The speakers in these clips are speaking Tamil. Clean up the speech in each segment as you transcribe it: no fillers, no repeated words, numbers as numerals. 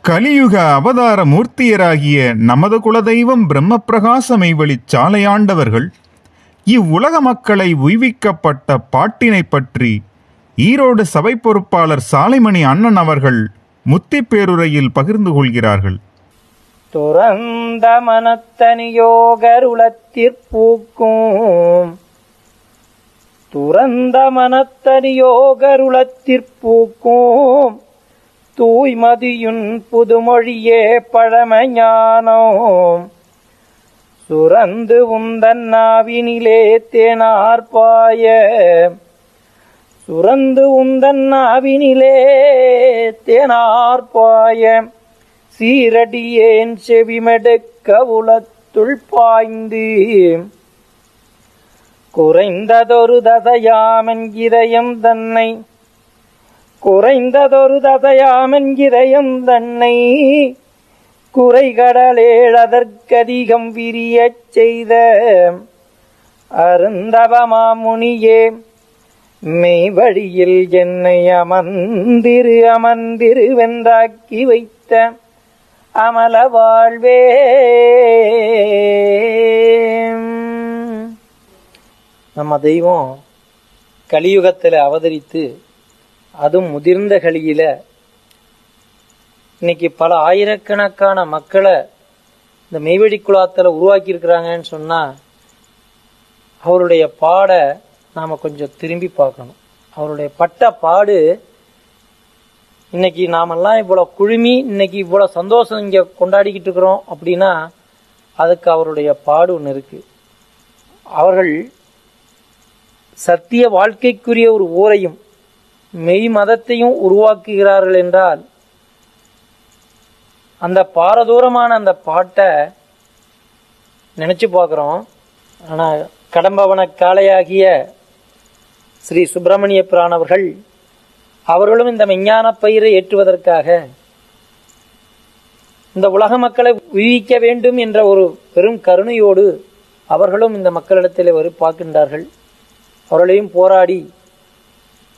கலியுக அவதார மூர்த்தியராகிய நமது குலதெய்வம் பிரம்மப்பிரகாச மெய்வழிச் சாலையாண்டவர்கள் இவ்வுலக மக்களை உய்விக்கப்பட்ட பாட்டினை பற்றி ஈரோடு சபை பொறுப்பாளர் சாலைமணி அண்ணன் அவர்கள் முத்திப்பேருரையில் பகிர்ந்து கொள்கிறார்கள். துறந்த மனத்தனியோகருளத்திற்பூக்கும் துறந்த மனத்தனியோகருளத்திற்பூக்கும் தூய்மதியுன் புதுமொழியே பழமஞானம் சுரந்து உந்தன் நாவினிலே தேனார்பாய சுரந்து உந்தன் நாவினிலே தேனார்பாய சீரடியேன் செவிமெடுக்க உலத்துள் பாய்ந்து குறைந்ததொரு ததையாமன் இதயம் தன்னை குறைந்ததொரு ததையாமன் இதயம் தன்னை குறைகடலேழதற்கதிகம் விரியச் செய்த அருந்தவமாமுனியே மெய்வழியில் என்னை அமர்ந்திரு வென்றாக்கி வைத்த அமல வாழ்வே. நம்ம தெய்வம் கலியுகத்தில் அவதரித்து அதுவும் முதிர்ந்த கலியில இன்னைக்கு பல ஆயிரக்கணக்கான மக்களை இந்த மெய்வழி குலாத்தில் உருவாக்கி இருக்கிறாங்கன்னு சொன்னா அவருடைய பாட நாம கொஞ்சம் திரும்பி பார்க்கணும். அவருடைய பட்ட பாடு இன்னைக்கு நாமெல்லாம் இவ்வளவு குழுமி இன்னைக்கு இவ்வளவு சந்தோஷம் இங்க கொண்டாடிக்கிட்டு இருக்கிறோம் அப்படின்னா அதுக்கு அவருடைய பாடு ஒன்று இருக்கு. அவர்கள் சத்திய வாழ்க்கைக்குரிய ஒரு ஊரையும் மெய் மதத்தையும் உருவாக்குகிறார்கள் என்றால் அந்த பாரதூரமான அந்த பாட்டை நினைச்சு பார்க்கிறோம். ஆனா கடம்பவன காளையாகிய ஸ்ரீ சுப்பிரமணிய பிரான் அவர்களும் இந்த விஞ்ஞான பயிரை ஏற்றுவதற்காக இந்த உலக மக்களை உயிரிக்க வேண்டும் என்ற ஒரு பெரும் கருணையோடு அவர்களும் இந்த மக்களிடத்திலே பார்க்கின்றார்கள். அவர்களையும் போராடி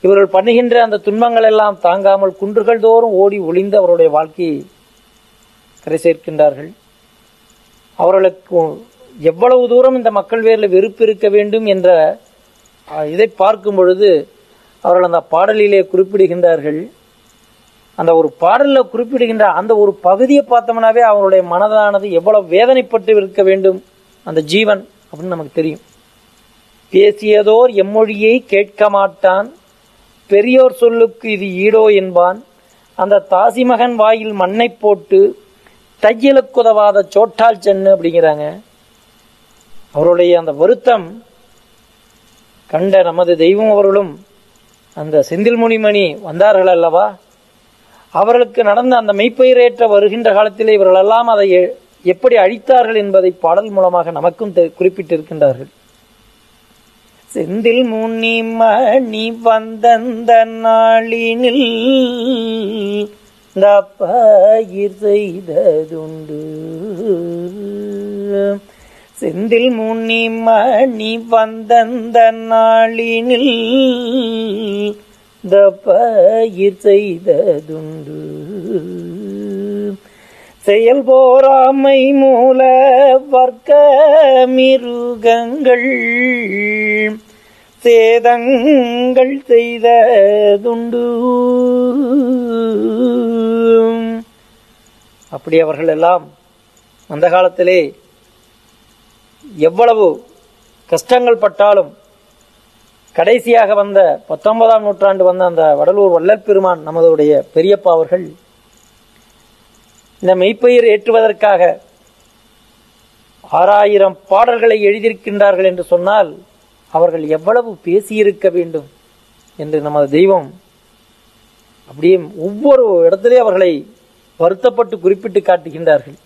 இவர்கள் பண்ணுகின்ற அந்த துன்பங்கள் எல்லாம் தாங்காமல் குன்றுகள் தோறும் ஓடி ஒளிந்து அவருடைய வாழ்க்கையை கரை சேர்க்கின்றார்கள். அவர்களுக்கு எவ்வளவு தூரம் இந்த மக்கள் பேரில் வெறுப்பு இருக்க வேண்டும் என்ற இதை பார்க்கும் பொழுது அவர்கள் அந்த பாடலிலே குறிப்பிடுகின்றார்கள். அந்த ஒரு பாடலில் குறிப்பிடுகின்ற அந்த ஒரு பகுதியை பார்த்தோம்னாவே அவருடைய மனதானது எவ்வளவு வேதனைப்பட்டு இருக்க வேண்டும் அந்த ஜீவன் அப்படின்னு நமக்கு தெரியும். பேசியதோர் எம்மொழியை கேட்க மாட்டான், பெரியோர் சொல்லுக்கு இது ஈடோ என்பான், அந்த தாசிமகன் வாயில் மண்ணை போட்டு தையலுக்குதவாத சோட்டால் சென்னு அப்படிங்கிறாங்க. அவருடைய அந்த வருத்தம் கண்ட நமது தெய்வம் அவர்களும் அந்த செந்தில் முனிமணி வந்தார்கள் அல்லவா, அவர்களுக்கு நடந்த அந்த மெய்ப்பயிரேற்ற வருகின்ற காலத்தில் இவர்கள் எல்லாம் அதை எப்படி அழித்தார்கள் என்பதை பாடல் மூலமாக நமக்கும் குறிப்பிட்டிருக்கின்றார்கள். செந்தில் முனிமணி வந்தந்த நாளினில் பயிர் செய்ததுண்டு, செந்தில் முனிமணி வந்தந்த நாளினில் பயிர் செய்ததுண்டு, செயல் போராமை மூல வர்க்க மிருகங்கள் சேதங்கள் செய்ததுண்டு. அப்படி அவர்கள் எல்லாம் அந்த காலத்திலே எவ்வளவு கஷ்டங்கள் பட்டாலும் கடைசியாக வந்த 19ஆம் நூற்றாண்டு வந்த அந்த வடலூர் வள்ளல் பெருமான் நமதுடைய பெரியப்பா அவர்கள் இந்த மெய்ப்பயிர் ஏற்றுவதற்காக 6000 பாடல்களை எழுதியிருக்கின்றார்கள் என்று சொன்னால் அவர்கள் எவ்வளவு பேசியிருக்க வேண்டும் என்று நமது தெய்வம் அப்படியே ஒவ்வொரு இடத்திலே அவர்களை வருத்தப்பட்டு குறிப்பிட்டு காட்டுகின்றார்கள்.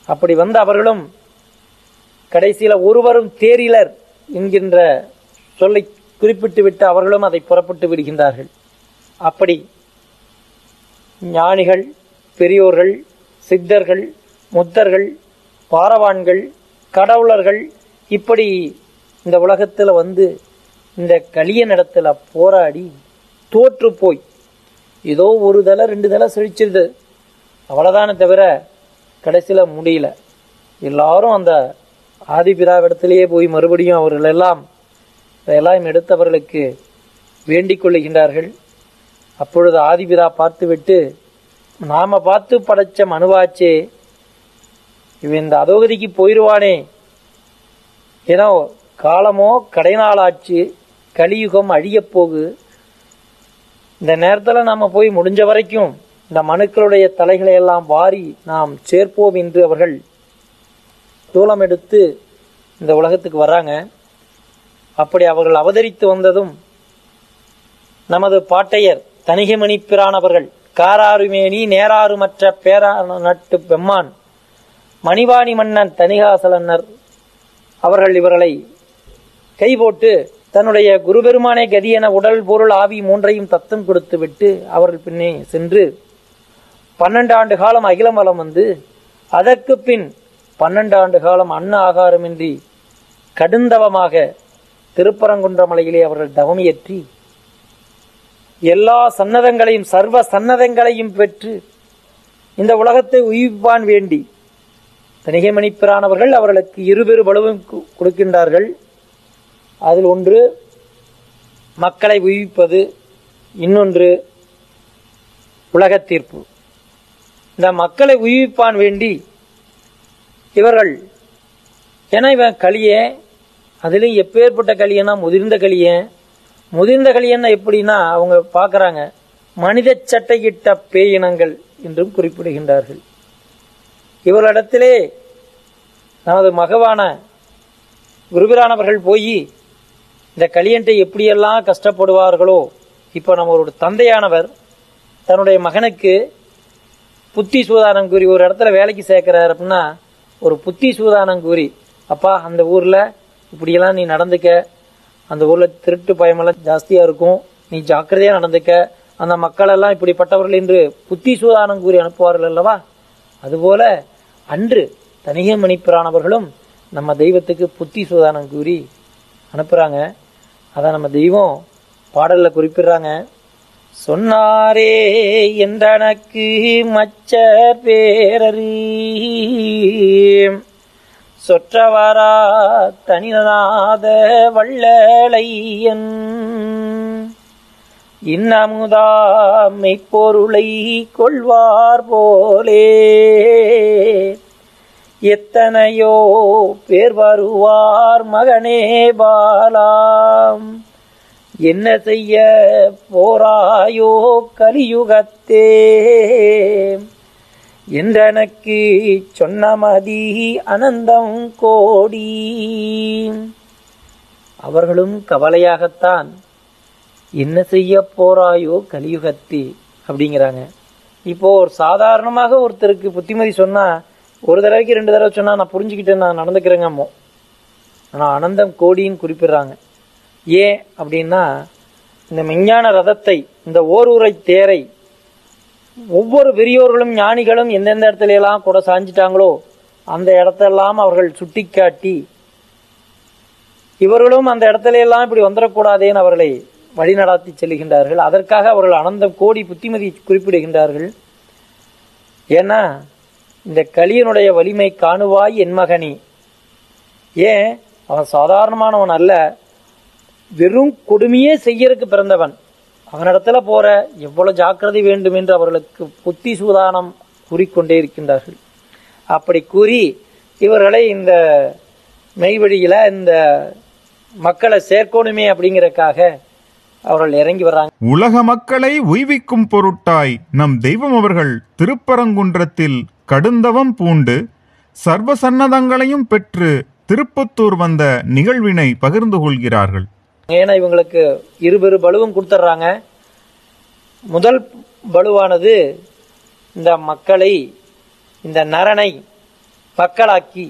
அப்படி வந்த அவர்களும் கடைசியில ஒருவரும் தேரிலர் என்கின்ற சொல்லை குறிப்பிட்டு விட்டு அவர்களும் அதை புறப்பட்டு விடுகின்றார்கள். அப்படி ஞானிகள், பெரியோர்கள், சித்தர்கள், முத்தர்கள், பாரவான்கள், கடவுளர்கள் இப்படி இந்த உலகத்துல வந்து இந்த கலியனிடத்துல போராடி தோற்று போய் ஏதோ ஒரு தலை 2 தலை செழிச்சிருது, அவ்வளோதானே தவிர கடைசியில் முடியல. எல்லாரும் அந்த ஆதிபிதாவிடத்திலேயே போய் மறுபடியும் அவர்களெல்லாம் இதெல்லாம் எடுத்தவர்களுக்கு வேண்டிக் கொள்ளுகின்றார்கள். அப்பொழுது ஆதிபிதா பார்த்துவிட்டு, நாம் பார்த்து படைச்ச மனுவாச்சே, இவன் இந்த அதோகதிக்கு போயிடுவானே, ஏன்னா காலமோ கடைநாளாச்சு, கலியுகம் அழியப் போகு, இந்த நேரத்தில் நாம் போய் முடிஞ்ச வரைக்கும் இந்த மனுக்களுடைய தலைகளை எல்லாம் வாரி நாம் சேர்ப்போம் என்று அவர்கள் தூளம் எடுத்து இந்த உலகத்துக்கு வர்றாங்க. அப்படி அவர்கள் அவதரித்து வந்ததும் நமது பாட்டையர் தணிகைமணி பிரானவர்கள் காராருமேனி நேராறுமற்ற பேரா நட்டு பெம்மான் மணிவாணி மன்னன் தணிகாசலன்னர் அவர்கள் இவர்களை கை போட்டு தன்னுடைய குருபெருமானே கதி என உடல் பொருள் ஆவி மூன்றையும் தத்தம் கொடுத்து விட்டு அவர்கள் பின்னே சென்று 12 ஆண்டு காலம் அகிலம் வலம் வந்து, அதற்கு பின் 12 ஆண்டு காலம் அன்ன ஆகாரமின்றி கடுந்தவமாக திருப்பரங்குன்ற மலையிலே அவர்கள் தவம் இயற்றி எல்லா சன்னதங்களையும் சர்வ சன்னதங்களையும் பெற்று இந்த உலகத்தை உயிர்ப்பான் வேண்டி தணிகைமணிப்பிரானவர்கள் அவர்களுக்கு இருபெரு பலுவும் கொடுக்கின்றார்கள். அதில் ஒன்று மக்களை உயிர்ப்பது, இன்னொன்று உலகத் தீர்ப்பு. இந்த மக்களை உயிர்ப்பான் வேண்டி இவர்கள், ஏன்னா இவன் களியே, அதுலேயும் எப்பேற்பட்ட களியன்னா முதிர்ந்த களியன். முதிர்ந்த களியன்னா எப்படின்னா அவங்க பார்க்குறாங்க மனித சட்டையிட்ட பேயினங்கள் என்றும் குறிப்பிடுகின்றார்கள். இவர்களிடத்திலே நமது மகவான குருபிரானவர்கள் போய் இந்த களியன்ட்டை எப்படியெல்லாம் கஷ்டப்படுவார்களோ, இப்போ நம்மளோட தந்தையானவர் தன்னுடைய மகனுக்கு புத்தி சூதானம் கூறி ஒரு இடத்துல வேலைக்கு சேர்க்கிறார் அப்படின்னா, ஒரு புத்தி சூதானம் கூறி, அப்பா அந்த ஊரில் இப்படியெல்லாம் நீ நடந்துக்க, அந்த ஊரில் திருட்டு பயமெல்லாம் ஜாஸ்தியாக இருக்கும், நீ ஜாக்கிரதையாக நடந்துக்க, அந்த மக்களெல்லாம் இப்படிப்பட்டவர்கள் என்று புத்தி சூதானம் கூறி அனுப்புவார்கள் அல்லவா. அதுபோல அன்று தணிகைமணிப்பிரானவர்களும் நம்ம தெய்வத்துக்கு புத்தி சூதானம் கூறி அனுப்புகிறாங்க. அதை நம்ம தெய்வம் பாடலில் குறிப்பிடுறாங்க. சொன்னாரே என்றனக்கு மச்ச பேரறி சொற்றவரா தனிநாத வள்ளலையன் இன்னமுதா மெய்ப்பொருளை கொள்வார் போலே எத்தனையோ பேர் வருவார் மகனே பாலாம் என்ன செய்ய போராயோ கலியுகத்தே என்றனக்கு சொன்னமதி அனந்தம் கோடி. அவர்களும் கவலையாகத்தான் என்ன செய்ய போராயோ கலியுகத்தே அப்படிங்கிறாங்க. இப்போ ஒரு சாதாரணமாக ஒருத்தருக்கு புத்திமதி சொன்னா ஒரு தடவைக்கு 2 தடவை சொன்னா நான் புரிஞ்சுக்கிட்டேன், நான் நடந்துக்கிறேங்க அம்மோ. ஆனால் அனந்தம் கோடின்னு குறிப்பிடுறாங்க. ஏன் அப்படின்னா, இந்த விஞ்ஞான ரதத்தை, இந்த ஓரூரை தேரை ஒவ்வொரு பெரியோர்களும் ஞானிகளும் எந்தெந்த இடத்துல எல்லாம் கூட சாஞ்சிட்டாங்களோ அந்த இடத்தெல்லாம் அவர்கள் சுட்டி காட்டி, இவர்களும் அந்த இடத்துல எல்லாம் இப்படி வந்துடக்கூடாதேன்னு அவர்களை வழிநடாத்தி செல்கின்றார்கள். அதற்காக அவர்கள் அனந்தம் கோடி புத்திமதி குறிப்பிடுகின்றார்கள். ஏன்னா இந்த கலியனுடைய வலிமை காணுவாய் என் மகனி. ஏன் அவன் சாதாரணமானவன் அல்ல, வெறும் கொடுமையே செய்யறதுக்கு பிறந்தவன். அவனிடத்துல போற எவ்வளவு ஜாக்கிரதை வேண்டும் என்று அவர்களுக்கு புத்தி சூதானம் கூறிக்கொண்டே இருக்கின்றார்கள். அப்படி கூறி இவர்களை இந்த மெய்வழியில இந்த மக்களை சேர்க்கணுமே அப்படிங்கறதுக்காக அவர்கள் இறங்கி வர்றாங்க. உலக மக்களை உய்விக்கும் பொருட்டாய் நம் தெய்வம் அவர்கள் திருப்பரங்குன்றத்தில் கடுந்தவம் பூண்டு சர்வ சன்னதங்களையும் பெற்று திருப்பத்தூர் வந்த நிகழ்வினை பகிர்ந்து கொள்கிறார்கள். ஏன்னா இவங்களுக்கு இருபெரு பலுவும் கொடுத்துட்றாங்க. முதல் பலுவானது இந்த மக்களை, இந்த நரனை மக்களாக்கி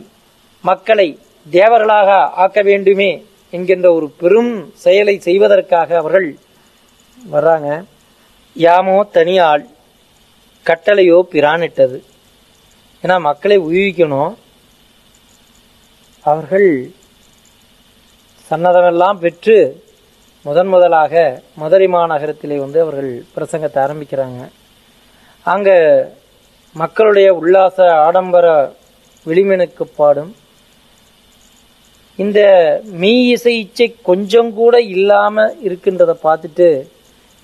மக்களை தேவர்களாக ஆக்க வேண்டுமே என்கின்ற ஒரு பெரும் செயலை செய்வதற்காக அவர்கள் வர்றாங்க. யாமோ தனியாள் கட்டளையோ பிரானிட்டது. ஏன்னா மக்களை உயிர்க்கணும். அவர்கள் சன்னதமெல்லாம் பெற்று முதலாக மதுரை மாநகரத்திலே வந்து அவர்கள் பிரசங்கத்தை ஆரம்பிக்கிறாங்க. அங்கே மக்களுடைய உல்லாச ஆடம்பர விளிமெனுக்கு பாடும் இந்த மெய் இசை இச்சை கொஞ்சம் கூட இல்லாமல் இருக்கின்றதை பார்த்துட்டு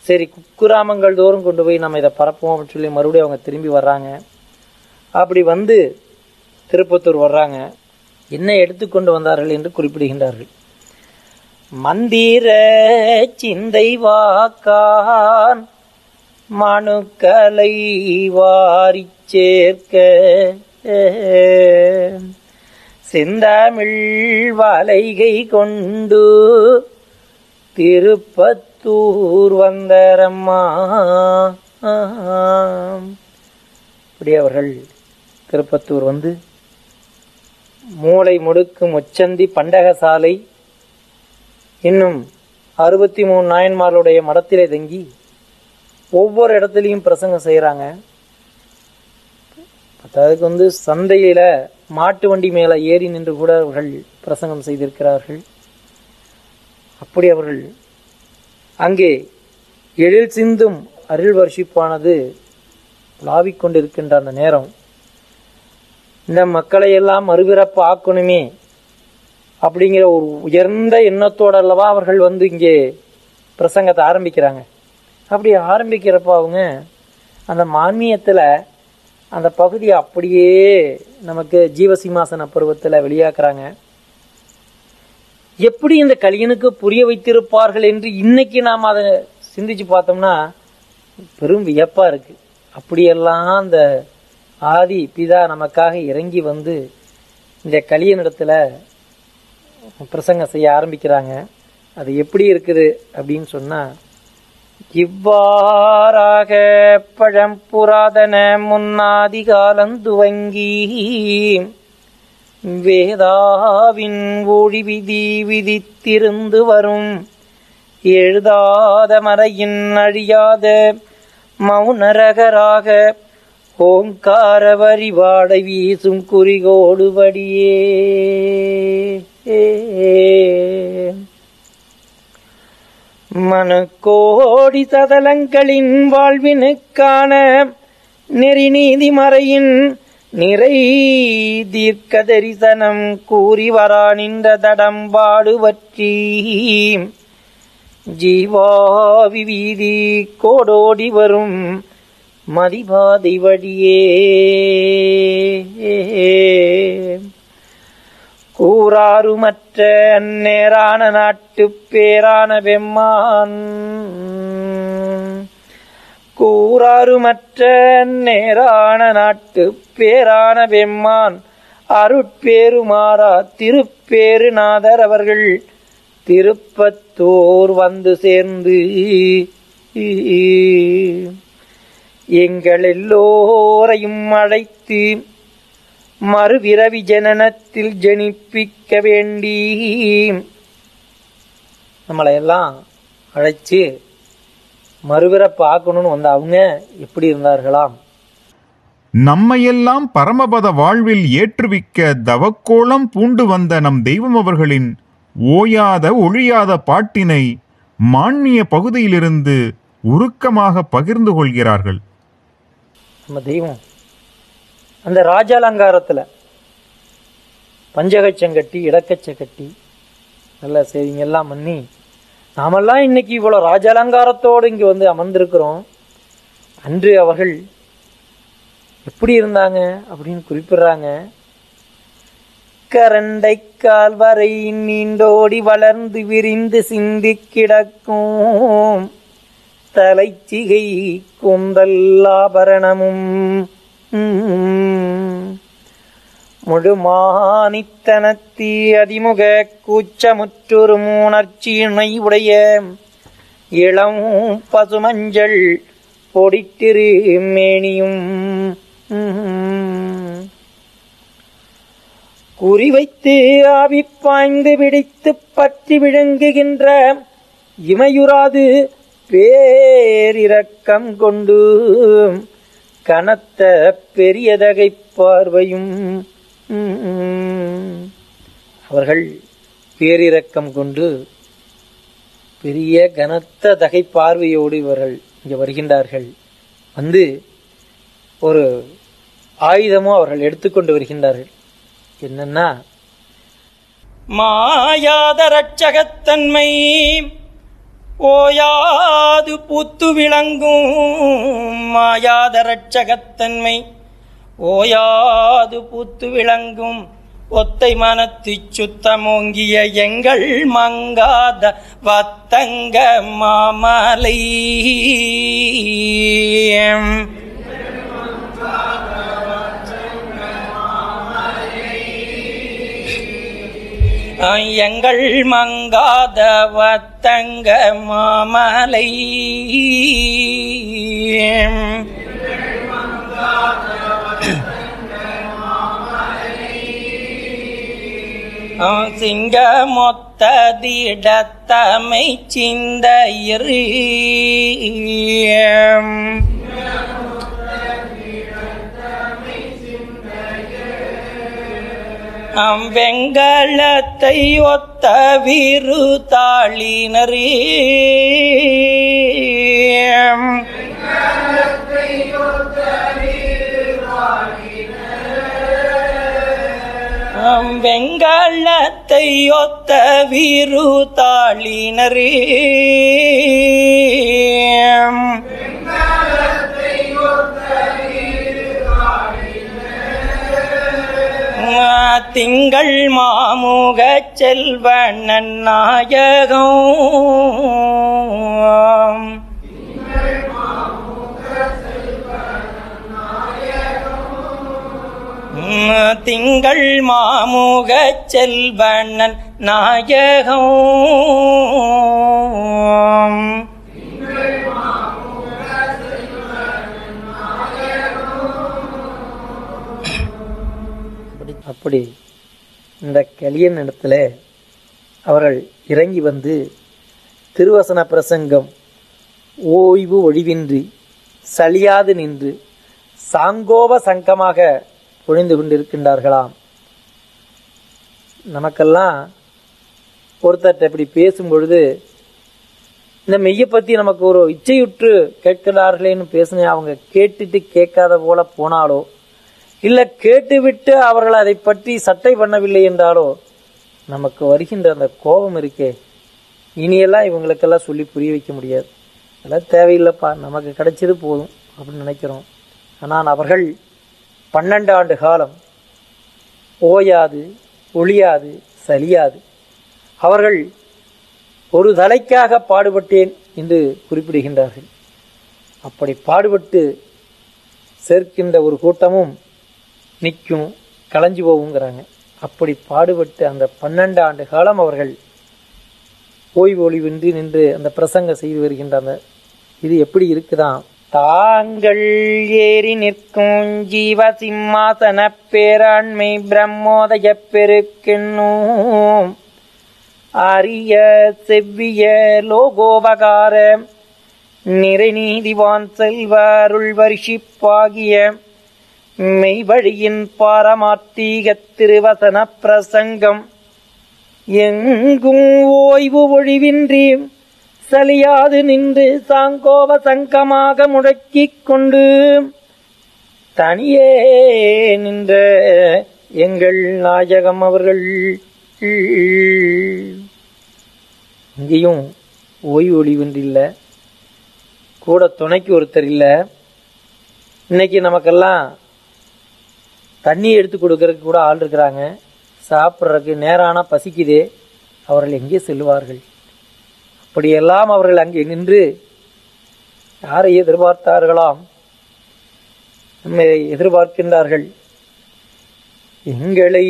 சரி குக்கிராமங்கள் தோறும் கொண்டு போய் நம்ம இதை பரப்போம் அப்படின்னு சொல்லி மறுபடியும் அவங்க திரும்பி வர்றாங்க. அப்படி வந்து திருப்பத்தூர் வர்றாங்க. என்ன எடுத்துக்கொண்டு வந்தார்கள் என்று குறிப்பிடுகின்றார்கள். மந்திர சிந்தை வாக்கான் மனுக்களை வாரி சேர்க்க செந்தமிழ் வளைகை கொண்டு திருப்பத்தூர் வந்தரம்மா. இப்படி அவர்கள் திருப்பத்தூர் வந்து மூளை முடுக்கு முச்சந்தி பண்டகசாலை இன்னும் 63 நாயன்மார்களுடைய மடத்திலே தங்கி ஒவ்வொரு இடத்துலையும் பிரசங்கம் செய்கிறாங்க. அதுக்கு வந்து சந்தையில மாட்டு வண்டி மேல ஏறி நின்று கூட அவர்கள் பிரசங்கம் செய்திருக்கிறார்கள். அப்படி அவர்கள் அங்கே எழில் சிந்தும் அருள் வர்ஷிப்பானது லாவிக் கொண்டிருக்கின்ற அந்த நேரம் இந்த மக்களை எல்லாம் மறுபிறப்பு ஆக்கணுமே அப்படிங்கிற ஒரு உயர்ந்த எண்ணத்தோடு அல்லவா அவர்கள் வந்து இங்கே பிரசங்கத்தை ஆரம்பிக்கிறாங்க. அப்படி ஆரம்பிக்கிறப்ப அவங்க அந்த மான்மியத்தில் அந்த பகுதியை அப்படியே நமக்கு ஜீவசிம்மாசன பருவத்தில் வெளியாக்குறாங்க. எப்படி இந்த கலியனுக்கு புரிய வைத்திருப்பார்கள் என்று இன்னைக்கு நாம் அதை சிந்திச்சு பார்த்தோம்னா பெரும் வியப்பா இருக்கு. அப்படியெல்லாம் அந்த ஆதி பிதா நமக்காக இறங்கி வந்து இந்த கலியனிடத்துல பிரசங்கம் செய்ய ஆரம்பிக்கிறாங்க. அது எப்படி இருக்குது அப்படின்னு சொன்னா, இவ்வாறாக பழம்புராதன முன்னாதி காலந்துவங்கி வேதாவின் ஒளி விதி விதித்திருந்து வரும் எழுதாத மறையின் அழியாத மௌனரகராக ஓங்கார வரிவாடை வீசும் குறிகோடுபடியே மனுக்கோடி சதலங்களின் வாழ்வினுக்கான நெறி நீதி மறையின் நிறை தீர்க்க தரிசனம் கூறி வரா நின்ற தடம்பாடு பற்றி ஜீவாவி வீதி கோடோடி வரும் மதிபாதை வழியே கூறாருமற்ற அந்நேரான நாட்டு பேரான வெம்மான் கூறாருமற்ற நேரான நாட்டு பேரான வெம்மான் அருட்பேருமாறா திருப்பேருநாதர் அவர்கள் திருப்பத்தூர் வந்து சேர்ந்து எங்கள் எல்லோரையும் அழைத்து மறுபிறவி ஜனனத்தில் ஜனிப்பிக்க வேண்டி நம்மளை எல்லாம் அழைச்சு மறுபிறப்பு ஆக்கணும்னு வந்த அவங்க எப்படி இருந்தார்களாம்? நம்மையெல்லாம் பரமபத வாழ்வில் ஏற்றுவிக்க தவக்கோலம் பூண்டு வந்த நம் தெய்வம் அவர்களின் ஓயாத ஒழியாத பாட்டினை மான்மிய பகுதியிலிருந்து உருக்கமாக பகிர்ந்து கொள்கிறார்கள். நம்ம தெய்வம் அந்த ராஜாலங்காரத்துல பஞ்சகச்சங்கட்டி இடக்கச்சக்கட்டி நல்ல செய்திங்க எல்லாம் பண்ணி நாமெல்லாம் இன்னைக்கு இவ்வளவு ராஜாலங்காரத்தோடு இங்க வந்து அமர்ந்திருக்கிறோம். அன்று அவர்கள் எப்படி இருந்தாங்க அப்படின்னு குறிப்பிடுறாங்க. கரண்டை கால் வரை நீண்டோடி வளர்ந்து விரிந்து சிந்தி கிடக்கும் தலைச்சிகை கூந்தல் ஆபரணமும் முழுமானித்தனத்தி அதிமுக கூச்சமுற்றொரு மூணர்ச்சியினை உடைய இளம் பசுமஞ்சள் பொடித்திரு மேனியும் குறிவைத்து ஆவி பாய்ந்து பிடித்து பற்றி விழுங்குகின்ற இமையுறாது பேரிரக்கம் கொண்டு கனத்த பெரியதகை பார்வையும் அவர்கள் பேரிரக்கம் கொண்டு பெரிய கனத்த தகை பார்வையோடு இவர்கள் இங்கே வருகின்றார்கள். வந்து ஒரு ஆயுதமும் அவர்கள் எடுத்துக்கொண்டு வருகின்றார்கள். என்னன்னா, மாயாத ரட்சகத்தன்மை ஓயாது பூத்து விளங்கும். மாயாத ரட்சகத்தன்மை ஓயாது பூத்து விளங்கும். ஒத்தை மனத்து சுத்தமோங்கிய எங்கள் மங்காத வத்தங்க மாமலை. எங்கள் மங்காத வத்தங்க மாமலை. சிங்க மொத்ததிடத்தமை சிந்தையிரு. வெங்கலத்தை ஒத்த விருத்தாளினரே. வெங்கலத்தை ஒத்த விருத்தாளினரே. திங்கள் மாமுக செல்வன் நாயகம். திங்கள் மாமுக செல்வன் நாயகம். அப்படி இந்த கலியன் இடத்துல அவர்கள் இறங்கி வந்து திருவசன பிரசங்கம் ஓய்வு ஒழிவின்றி சலியாது நின்று சாங்கோப சங்கமாக பொழிந்து கொண்டிருக்கின்றார்களாம். நமக்கெல்லாம் ஒருத்தர் இப்படி பேசும் பொழுது இந்த மெய்யை பற்றி நமக்கு ஒரு இச்சையுற்று கேட்கிறார்களேன்னு பேசுனேன். அவங்க கேட்டுட்டு கேட்காத போல போனாலோ, இல்லை கேட்டுவிட்டு அவர்கள் அதை பற்றி சட்டை பண்ணவில்லை என்றாலோ, நமக்கு வருகின்ற அந்த கோபம் இருக்கே, இனியெல்லாம் இவங்களுக்கெல்லாம் சொல்லி புரிய வைக்க முடியாது. அதெல்லாம் தேவையில்லைப்பா, நமக்கு கிடைச்சது போதும் அப்படின்னு நினைக்கிறோம். ஆனால் அவர்கள் 12 ஆண்டு காலம் ஓயாது ஒழியாது சலியாது அவர்கள் ஒரு தலைக்காக பாடுபட்டேன் என்று குறிப்பிடுகின்றார்கள். அப்படி பாடுபட்டு சேர்க்கின்ற ஒரு கூட்டமும் நிற்கும், களைஞ்சு போகுங்கிறாங்க. அப்படி பாடுபட்டு அந்த 12 ஆண்டு காலம் அவர்கள் ஓய்வு ஒளிவின்றி நின்று அந்த பிரசங்கம் செய்து வருகின்றனர். இது எப்படி இருக்குதான்? தாங்கள் ஏறி நிற்கும் ஜீவ சிம்மாசன பேராண்மை பிரம்மோதய பெருக்கென்னும் அரிய செவ்விய லோகோபகார நிறைநீதிவான் செல்வ அருள் வரிஷிப்பாகிய மெய்வழியின் பாரமார்த்தீக திருவசன பிரசங்கம் எங்கும் ஓய்வு ஒழிவின்றி சலியாது நின்று சாங்கோப சங்கமாக முழக்கிக் கொண்டு தனியே நின்ற எங்கள் நாயகம் அவர்கள். இங்கேயும் ஓய்வு ஒழிவின்றி இல்லை, கூட துணைக்கு ஒருத்தர் இல்லை. இன்னைக்கு நமக்கெல்லாம் தண்ணி எடுத்து கொடுக்கறதுக்கு கூட ஆள் இருக்கிறாங்க, சாப்பிட்றதுக்கு நேரானா பசிக்குதே, அவர்கள் எங்கே செல்வார்கள்? அப்படியெல்லாம் அவர்கள் அங்கே நின்று யாரை எதிர்பார்த்தார்களாம்? நம்மை எதிர்பார்க்கின்றார்கள். எங்களை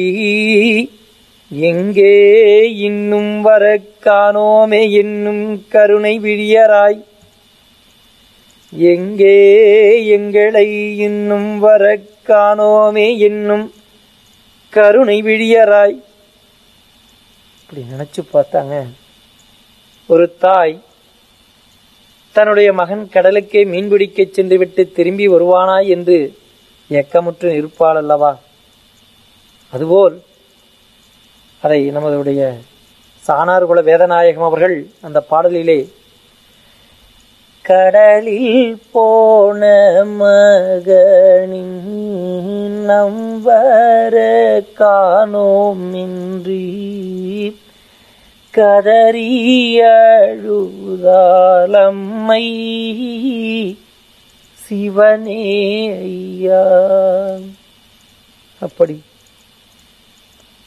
எங்கே இன்னும் வர காணோமே என்னும் கருணை விழியராய், எங்கே எங்களை இன்னும் வர காணோமே என்னும் கருணை விழியராய். இப்படி நினைச்சு பார்த்தாங்க. ஒரு தாய் தன்னுடைய மகன் கடலுக்கே மீன்பிடிக்க சென்று விட்டு திரும்பி வருவானாய் என்று ஏக்கமுற்று இருப்பாள் அல்லவா? அதுபோல் அதை நமதுடைய சாணார்குல வேதநாயகம் அவர்கள் அந்த பாடலிலே கடலில் போன மகனின் நம்பர காணோமின்றி கதறியழுதாலம்மை சிவனே ஐயா. அப்படி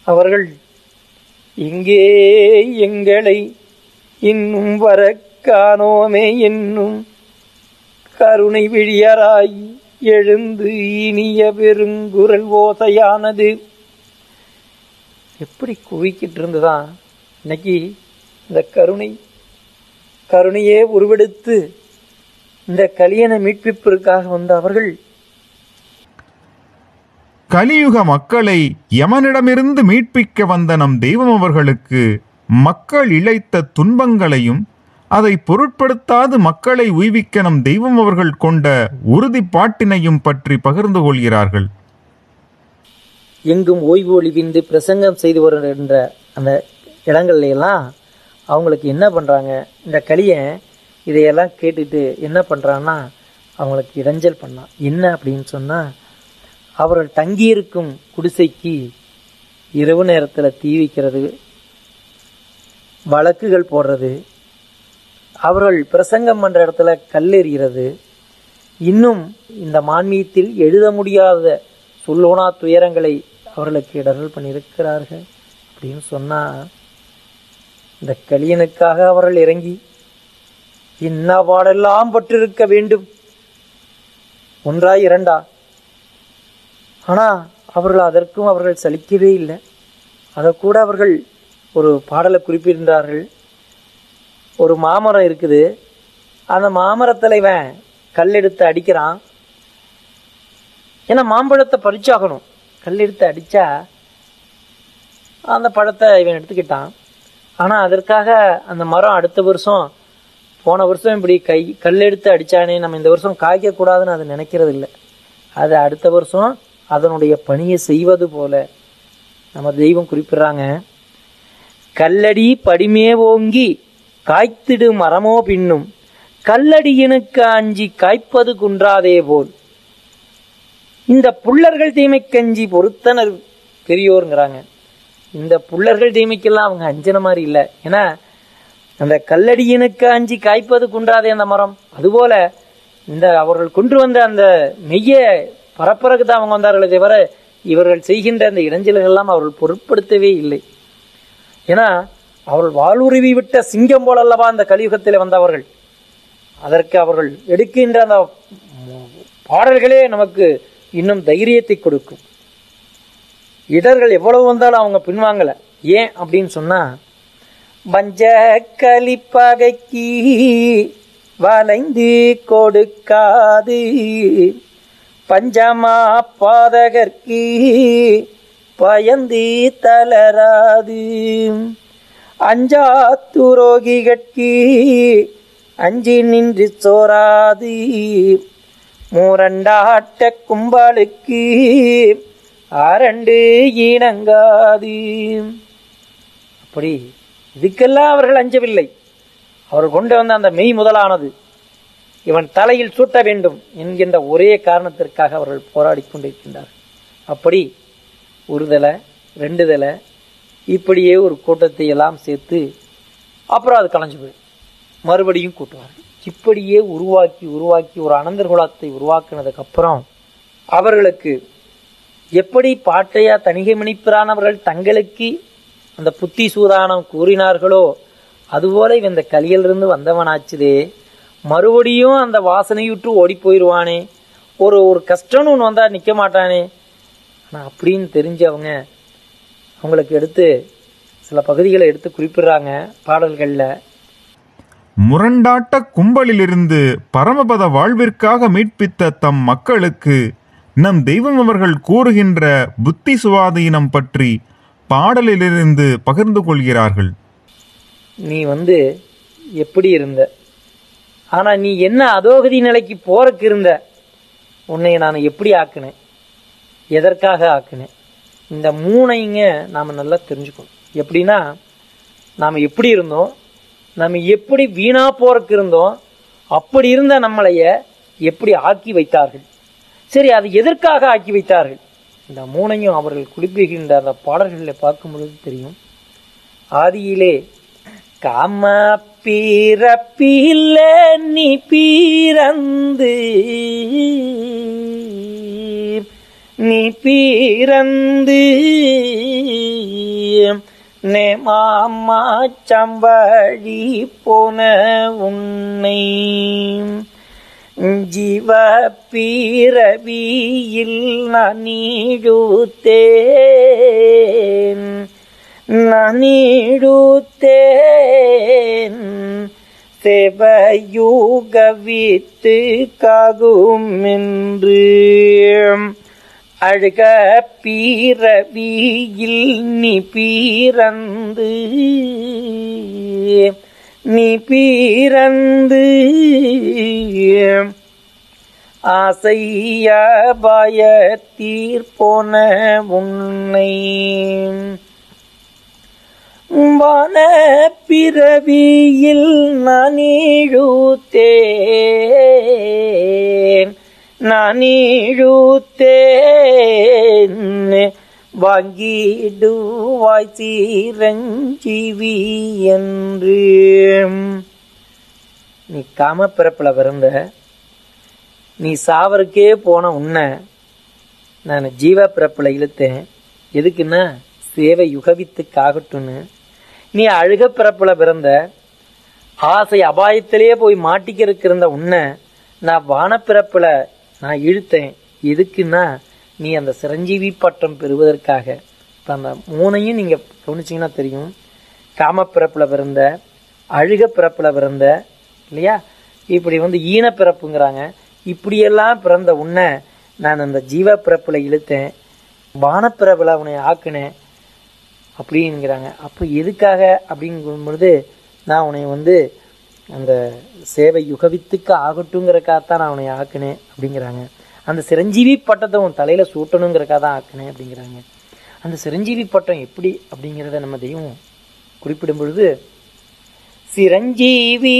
அவர்கள் எங்கே எங்களை இன்னும் வர காணோமே என்னும் கருணை விழியராய் எழுந்து இனிய பெருங்குரல் ஓசையானது எப்படி குவிக்கிட்டு இருந்ததா. இன்னைக்கு இந்த கருணையே உருவெடுத்து இந்த கலியனை மீட்பிற்காக வந்த அவர்கள் கலியுக மக்களை யமனிடமிருந்து மீட்பிக்க வந்த நம் தெய்வம் அவர்களுக்கு மக்கள் இழைத்த துன்பங்களையும் அதை பொருட்படுத்தாது மக்களை உய்விக்க நம் தெய்வம் அவர்கள் கொண்ட உறுதிப்பாட்டினையும் பற்றி பகிர்ந்து கொள்கிறார்கள். எங்கும் ஓய்வு ஒளிவிந்து பிரசங்கம் செய்து வருகின்ற அந்த இடங்கள்ல எல்லாம் அவங்களுக்கு என்ன பண்ணுறாங்க, இந்த கலியன் இதையெல்லாம் கேட்டுட்டு என்ன பண்ணுறான்னா அவங்களுக்கு இடைஞ்சல் பண்ணான். என்ன அப்படின்னு சொன்னால், அவர்கள் தங்கியிருக்கும் குடிசைக்கு இரவு நேரத்தில் தீ வைக்கிறது, வழக்குகள் போடுறது, அவர்கள் பிரசங்கம் பண்ணுற இடத்துல கல்லெறிகிறது, இன்னும் இந்த மான்மீகத்தில் எழுத முடியாத சொல்லோனா துயரங்களை அவர்களுக்கு இடர்கள் பண்ணியிருக்கிறார்கள். அப்படின்னு சொன்னால் இந்த கலியனுக்காக அவர்கள் இறங்கி என்ன பாடெல்லாம் பற்றிருக்க வேண்டும், ஒன்றா இரண்டா. ஆனால் அதற்கும் அவர்கள் சலிக்கவே இல்லை. அதை கூட அவர்கள் ஒரு பாடலை குறிப்பிடுகின்றார்கள். ஒரு மாமரம் இருக்குது, அந்த மாமரத்தில் இவன் கல்லெடுத்து அடிக்கிறான். ஏன்னா மாம்பழத்தை பறிச்சாகணும், கல்லெடுத்து அடித்தா அந்த பழத்தை இவன் எடுத்துக்கிட்டான். ஆனால் அதற்காக அந்த மரம் அடுத்த வருஷம், போன வருஷம் இப்படி கல்லெடுத்து அடித்தானே, நம்ம இந்த வருஷம் காய்க்கக்கூடாதுன்னு அது நினைக்கிறது இல்லை. அது அடுத்த வருஷம் அதனுடைய பணியை செய்வது போல நம்ம தெய்வம் குறிப்பிடுறாங்க. கல்லடி படிமே ஓங்கி காய்த்திடு மரமோ பின்னும் கல்லடியனுக்கு அஞ்சி காய்ப்பது குன்றாதே போல் இந்த புள்ளர்கள் தீமைக்கஞ்சி பொறுத்தனர் பெரியோருங்கிறாங்க. இந்த புள்ளர்கள் தீமைக்கெல்லாம் அவங்க அஞ்சன மாதிரி இல்லை. ஏன்னா அந்த கல்லடியனுக்கு அஞ்சி காய்ப்பது குன்றாதே அந்த மரம், அதுபோல இந்த அவர்கள் கொண்டு வந்த அந்த மெய்ய பரப்புறக்கு தான் அவங்க வந்தார்களே தவிர இவர்கள் செய்கின்ற அந்த இடைஞ்சல்கள்லாம் அவர்கள் பொருட்படுத்தவே இல்லை. ஏன்னா அவர்கள் வாளுருவி விட்ட சிங்கம் போல அல்லவா அந்த கலியுகத்தில் வந்தவர்கள். அதற்கு அவர்கள் எடுக்கின்ற அந்த பாடல்களே நமக்கு இன்னும் தைரியத்தை கொடுக்கும். இடர்கள் எவ்வளவு வந்தாலும் அவங்க பின்வாங்கல. ஏன் அப்படின்னு சொன்னா, பஞ்ச கலிப்பகைக்கு வளைந்து கொடுக்காது, பஞ்சமா பாதகர்க்கு பயந்து தளராது, அஞ்சா துரோகிகட்கு அஞ்சி நின்று சோராது, மூரண்டாட்ட கும்பலுக்கு அரண்டு இணங்காது. அப்படி இதுக்கெல்லாம் அவர்கள் அஞ்சவில்லை. அவர்கள் கொண்டு வந்த அந்த மெய் முதலானது இவன் தலையில் சூட்ட வேண்டும் என்கின்ற ஒரே காரணத்திற்காக அவர்கள் போராடி கொண்டிருக்கின்றார்கள். அப்படி ஒரு தலை ரெண்டு தலை இப்படியே ஒரு கூட்டத்தை எல்லாம் சேர்த்து அப்புறம் அது கலைஞ்சு போய் மறுபடியும் கூட்டுவார்கள். இப்படியே உருவாக்கி ஒரு அனந்தர் குலத்தை உருவாக்குனதுக்கு அப்புறம் அவர்களுக்கு எப்படி பாட்டையா தணிகை மணிப்பிரானவர்கள் தங்களுக்கு அந்த புத்தி சூதானம் கூறினார்களோ அதுபோல இவன் இந்த கலியிலிருந்து வந்தவனாச்சுதே, மறுபடியும் அந்த வாசனையுற்று ஓடி போயிடுவானே, ஒரு கஷ்டம்னு ஒன்று வந்தா நிற்க மாட்டானே. ஆனால் அப்படின்னு தெரிஞ்சவங்க அவங்களுக்கு எடுத்து சில பகுதிகளை எடுத்து குறிப்பிடுறாங்க பாடல்களில். முரண்டாட்ட கும்பலிலிருந்து பரமபத வாழ்விற்காக மீட்பித்த தம் மக்களுக்கு நம் தெய்வம் அவர்கள் கூறுகின்ற புத்தி சுவாதீனம் பற்றி பாடலிலிருந்து பகிர்ந்து கொள்கிறார்கள். நீ எப்படி இருந்த, ஆனா நீ என்ன அதோகதி நிலைக்கு போறக்கு இருந்த, உன்னை நான் எப்படி ஆக்கினேன், எதற்காக ஆக்கினேன், இந்த மூணைங்க நாம் நல்லா தெரிஞ்சுக்கணும். எப்படின்னா, நாம் எப்படி இருந்தோம், நம்ம எப்படி வீணா போறக்கு இருந்தோம், அப்படி இருந்த நம்மளைய எப்படி ஆக்கி வைத்தார்கள். சரி, அது எதற்காக ஆக்கி வைத்தார்கள், இந்த மூணையும் அவர்கள் குறிப்பிடுகின்ற அந்த பாடல்களை பார்க்கும் பொழுது தெரியும். ஆதியிலே காம பிறப்பில நீ பீரந்து மாமா சம்பழி போன உன்னை ஜீவ பீரவியில் நான் நீடுத்தேன் செவயுகவித்து காகும் என்று அழுக பீரவியில் நீ பீரந்து ஆசைய பயத்தீர்ப்போன உன்னை வான பிறவியில் நான் இழுத்தேன் வாங்கிடுவாய் சீரஞ்சீவி என்று. நீ காமப்பிறப்புல பிறந்த, நீ சாவருக்கே போன உன்னை நான் ஜீவ பிறப்புல இழுத்தேன். எதுக்குன்னா சேவை யுகவித்துக்காகட்டும்னு. நீ அழுக பிறப்புல பிறந்த, ஆசை அபாயத்திலேயே போய் மாட்டிக்க இருந்த உன்னை நான் வானப்பிறப்புல நான் இழுத்தேன். எதுக்குன்னா நீ அந்த சிரஞ்சீவி பட்டம் பெறுவதற்காக. அந்த மூணையும் நீங்க கவனிச்சீங்கன்னா தெரியும். காமப்பிறப்புல பிறந்த, அழுக பிறப்புல பிறந்த, இல்லையா, இப்படி ஈன பிறப்புங்கிறாங்க. இப்படியெல்லாம் பிறந்த உன்னை நான் அந்த ஜீவ பிறப்புல இழுத்தேன், வானப்பிறப்புல அவனை ஆக்குனேன் அப்படிங்கிறாங்க. அப்போ எதுக்காக அப்படிங்கும் பொழுது நான் உன்னை அந்த சேவை யுகவித்துக்கு ஆகட்டுங்கிறக்காகத்தான் நான் உன்னை ஆக்குனேன் அப்படிங்கிறாங்க. அந்த சிரஞ்சீவி பட்டத்தை உன் தலையில சூட்டணுங்கிறக்காக தான் ஆக்குனேன் அப்படிங்கிறாங்க. அந்த சிரஞ்சீவி பட்டம் எப்படி அப்படிங்கிறத நம்ம தெய்வம் குறிப்பிடும் பொழுது, சிரஞ்சீவி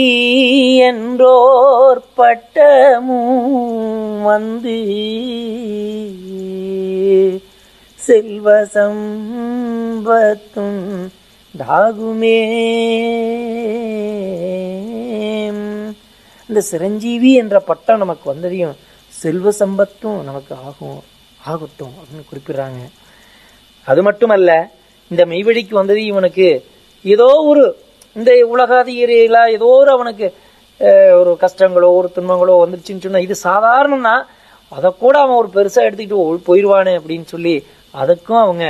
என்றோர் பட்டமும் செல்வசம்பத்தும் தாகுமே. இந்த சிரஞ்சீவி என்ற பட்டம் நமக்கு வந்ததையும் செல்வ சம்பத்தும் நமக்கு ஆகட்டும் அப்படின்னு குறிப்பிடுறாங்க. அது மட்டுமல்ல, இந்த மெய்வழிக்கு வந்தது இவனுக்கு ஏதோ ஒரு இந்த உலகாதிகளா ஏதோ ஒரு அவனுக்கு ஒரு கஷ்டங்களோ ஒரு துன்பங்களோ வந்துருச்சுன்னு சொன்னா இது சாதாரணம்னா அதை கூட அவன் ஒரு பெருசா எடுத்துக்கிட்டு போயிடுவானே அப்படின்னு சொல்லி அதுக்கும் அவங்க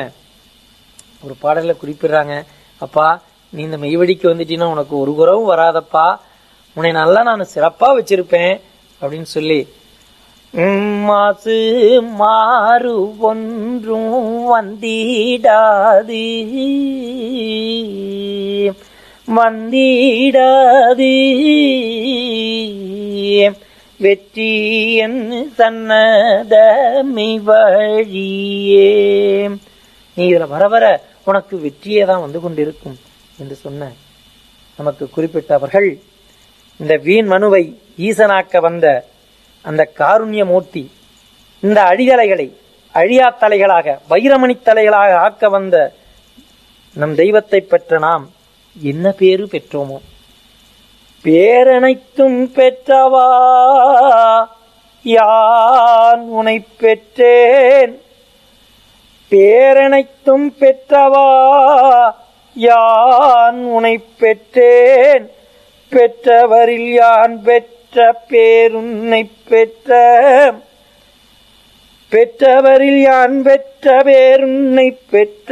ஒரு பாடல குறிப்பிடுறாங்க. அப்பா, நீ இந்த மெய்வழிக்கு வந்துட்டீங்கன்னா உனக்கு ஒரு குறவும் வராதப்பா, உன்னை நல்லா நான் சிறப்பா வச்சிருப்பேன் அப்படின்னு சொல்லி, மாசு மாறு ஒன்றும் வந்திடாது வெற்றியன் சன்னதமை வழியே. நீ இதுல வர வர உனக்கு வெற்றியே தான் வந்து கொண்டிருக்கும் என்று சொன்ன நமக்கு குறிப்பிட்டவர்கள் இந்த வீண் மனுவை ஈசனாக்க வந்த அந்த காருண்ய மூர்த்தி இந்த அழிதலைகளை அழியா தலைகளாக வைரமணி தலைகளாக ஆக்க வந்த நம் தெய்வத்தை பெற்ற நாம் என்ன பேரு பெற்றோமோ, பேரனைத்தும் பெற்றவா யான் உனை பெற்றேன், பேரனைத்தும் பெற்றவா யான் உனை பெற்றேன், பெற்றவரில் யான் பெற்ற பேருன்னை பெற்ற, பெற்றவரில் யான் பெற்ற பேருன்னை பெற்ற,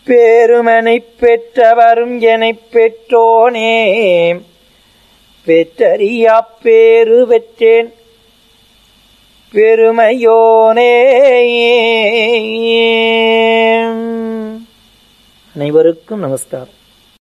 பேருமனை பெற்றவரும் எனை பெற்றோனே, பெற்றறியா பேரு பெற்றேன் பெருமையோனே. அனைவருக்கும் நமஸ்காரம்.